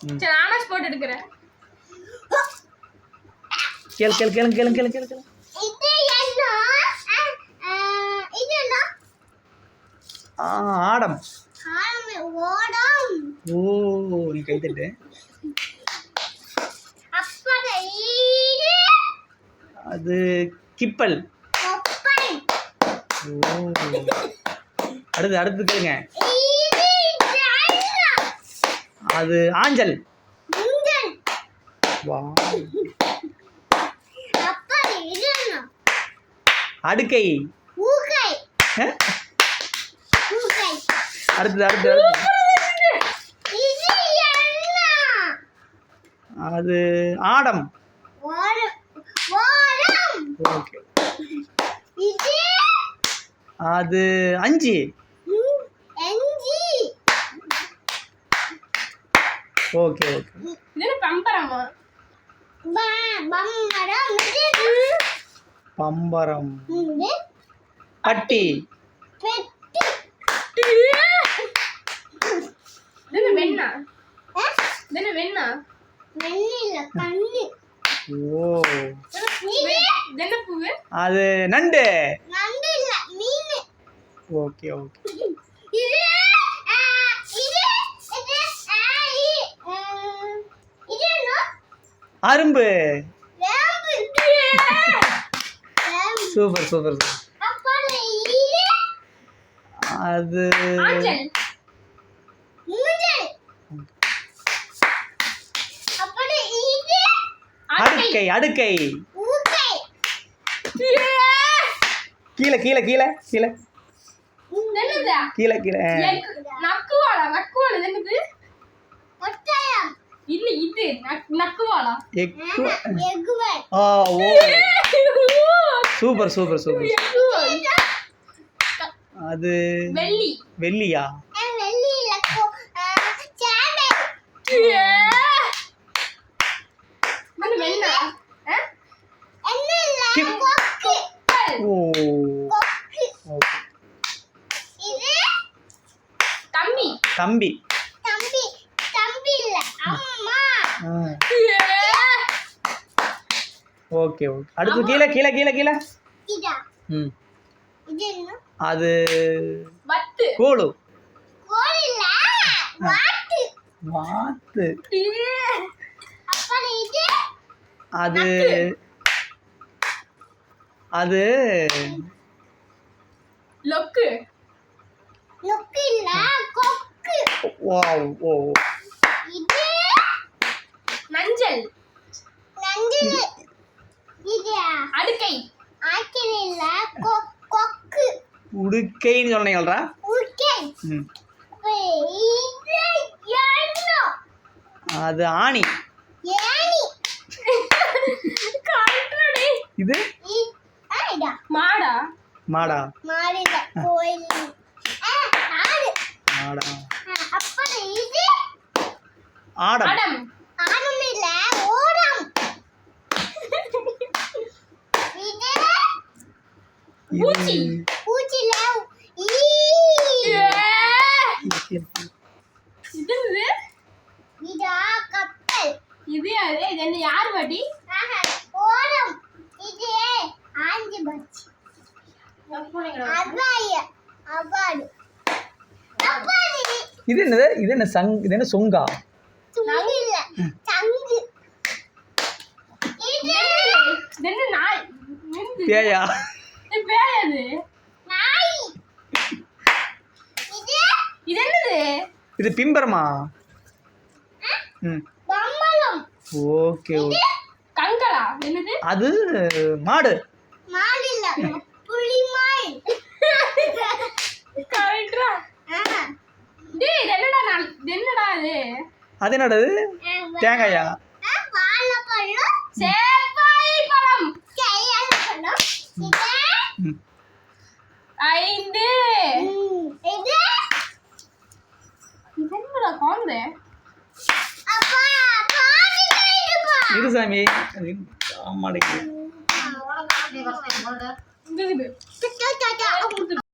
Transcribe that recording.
சரி நானா ஸ்பாட் எடுக்கிறேன். கேளு கேளு கேளு கேளு கேளு கேளு கேளு. இது என்ன? இது என்ன? ஆடம். ஓடம். ஓ நீ கை தட்டு. அப்பற இது அது கிப்பல். கொப்பை. ஓ அடுத்து கேளுங்க. இது என்ன? அது ஆஞ்சல். முஞ்சல். வா அப்பற இது என்ன? அடுக்கை. ஊகை. ஊகை. அடுத்து இது என்ன? அது ஆடம். ஓடம். ஓடம். ஓகே. இது அது அஞ்சி. எஞ்சி. Okay okay. இது பம்பரமா? பம்பரம். இது பம்பரம். இது பட்டி. பெட்டி. இது வெண்ணா? இது வெண்ணா? வெண்ணில கண்ணு. ஓ இது என்ன பூவு? அது நண்டு. நண்டு இல்ல மீன். Okay okay. இது இது இது என்ன? அரும்பு. வேம்பு. Super super. அப்புறம் இது அது ஆஞ்சல். மூஞ்சல். அப்புறம் இது அடுக்கை. ஊகை. கீழே கீழே கீழே கீழே என்னது? கீழே. நக்குவாளா? இது என்னது? ஒட்டகம். இல்ல இது நக்குவாளா? எகுவல். ஓ சூப்பர். அது வெள்ளியா? வெள்ளியில சாண்டை. வெண்ணா? என்ன இல்ல கொக்கு. ஓ கொக்கு. ஓகே. இது கம்பி. தம்பி. தம்பி இல்ல அம்மா. Okay okay. அடுத்து கீழே. இதா. ம் இது என்ன? அது வத்து. கோலு. கோழி இல்ல வாத்து. வாத்து. அப்புறம் இது அது லொக்கு. நொக்கு இல்ல கொக்கு. வாவ் ஓ இது மஞ்சள். நஞ்சு. இது அடுக்கை. ஆக்கில் இல்ல கொக்கு. உடுக்கைன்னு சொன்னீங்களா? உடுக்கை. ம் இது என்ன? அது ஆணி. ஏணி. கண்ட்ரடி. இது ஐடா. மாடா? மாடில கோயில். ஆடு. மாடா. அப்புறம் இது ஆடம். ஆடம் இல்ல ஓடம். இது பூச்சி. பூச்சில இது இதா கப்பல். இது யாரு? இது என்ன யார் வாடி? ஓடம். இது ஆஞ்சி பச்சி. அபாடு. இது என்ன சொங்கா? துணி இல்ல சங்கு. இது என்ன நாய்? பேயா? பேயாது. நாய். இது என்னது? இது பிம்பரமா? பம்பரம். Okay okay. கங்கலா? என்னது? அது மாடு. மாடு இல்ல புலி மாய். கரெக்ட்டா? டேய் என்னடா இது? அது என்னது? தேங்காயா? வாழைப்பழம். சேப்பாய் பழம். கையாளப்பழம். இது 5. இது என்னடா காணே? அப்பா பாருங்க. இரு சாமி. ஆமாடே. இது